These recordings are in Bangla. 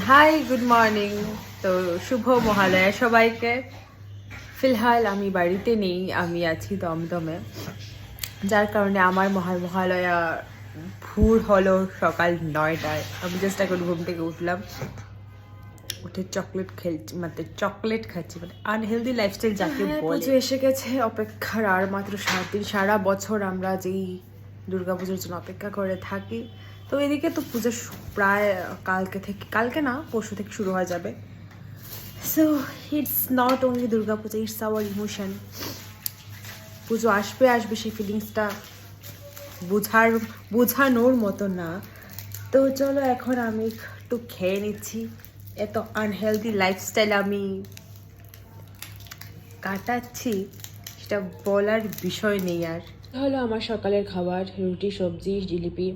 Hi good morning. তো শুভ মহালয়া সবাইকে। ফিলহাল আমি বাড়িতে নেই, আমি আছি দমদমে, যার কারণে আমার মহালয়া ভোর হলো সকাল 9টায়। আমি জাস্ট এখন ঘুম থেকে উঠলাম, উঠে চকলেট খাচ্ছি, মানে আনহেলদি লাইফস্টাইল যাকে বলে। পুজো এসে গেছে, অপেক্ষার আর মাত্র 7 দিন। সারা বছর আমরা যেই দুর্গাপুজোর জন্য অপেক্ষা করে থাকি, তো এদিকে তো পুজো প্রায় কালকে না পরশু থেকে শুরু হয়ে যাবে। So it's not only Durga Puja, it's hour emotion. পুজো আসবে সেই ফিলিংসটা বোঝানোর মতো না। তো চলো এখন আমি একটু খেয়ে নিচ্ছি। এত আনহেলদি লাইফস্টাইল আমি কাটাচ্ছি, সেটা বলার বিষয় নেই। আর হলো আমার সকালের খাবার, রুটি, সবজি, জিলিপি।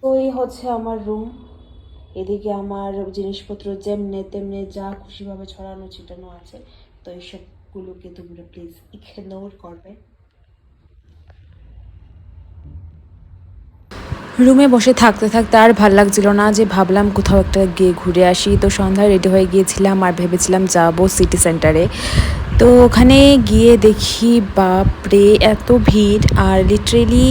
তো এই হচ্ছে আমার রুম। এদিকে আমার জিনিসপত্র যেমনে তেমনি যা খুশিভাবে ছড়ানো ছিটানো আছে, তো এইসবগুলোকে তোমরা প্লিজ ইগনোর করবে। রুমে বসে থাকতে থাকতে আর ভাল লাগছিল না, যে ভাবলাম কোথাও একটা গিয়ে ঘুরে আসি। তো সন্ধ্যায় রেডি হয়ে গিয়েছিলাম আর ভেবেছিলাম যাবো সিটি সেন্টারে। তো ওখানে গিয়ে দেখি বাপরে এত ভিড়, আর লিটারেলি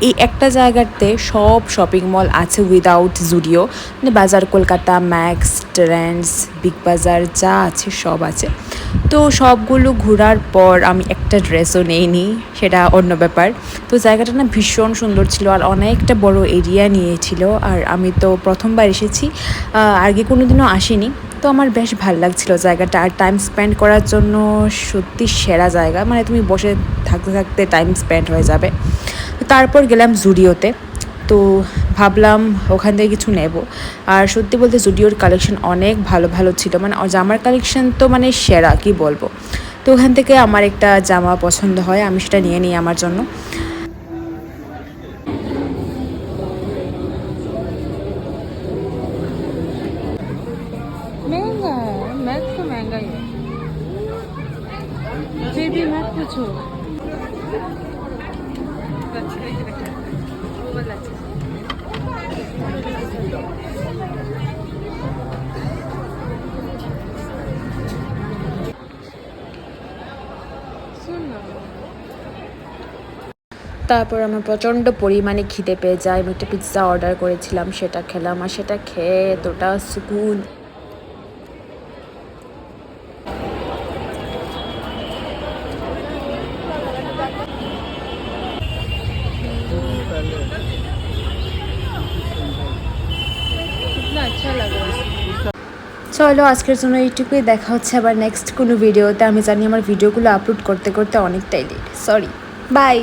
এই একটা জায়গাতে সব শপিং মল আছে উইদাউট জুডিও, মানে বাজার কলকাতা, ম্যাক্স, ট্রেন্ডস, বিগ বাজার যা আছে সব আছে। তো সবগুলো ঘোরার পর আমি একটা ড্রেসও নেইনি, সেটা অন্য ব্যাপার। তো জায়গাটা না ভীষণ সুন্দর ছিল আর অনেকটা বড় এরিয়া নিয়েছিল। আর আমি তো প্রথমবার এসেছি, আগে কোনোদিনও আসিনি, তো আমার বেশ ভালো লাগছিল জায়গাটা। আর টাইম স্পেন্ড করার জন্য সত্যি সেরা জায়গা, মানে তুমি বসে থাকতে থাকতে টাইম স্পেন্ড হয়ে যাবে। তারপর গেলাম জুডিওতে, তো ভাবলাম ওখান থেকে কিছু নেব। আর সত্যি বলতে জুডিওর কালেকশন অনেক ভালো ভালো ছিল, মানে জামার কালেকশন তো মানে সেরা, কি বলবো। তো ওখান থেকে আমার একটা জামা পছন্দ হয়, আমি সেটা নিয়ে নিই আমার জন্য। महंगा है, मैथ तो महंगा ही है, फिर भी मत पूछो। তারপর আমার প্রচণ্ড পরিমাণে খিদে পেয়ে যায়, আমি একটা পিৎজা অর্ডার করেছিলাম, সেটা খেলাম। আর সেটা খেয়ে এতটা সুকুন। চলো আজকের জন্য এইটুকুই, দেখা হচ্ছে আবার নেক্সট কোনো ভিডিওতে। আমি জানি আমার ভিডিওগুলো আপলোড করতে করতে অনেকটাই লেট, সরি, বাই।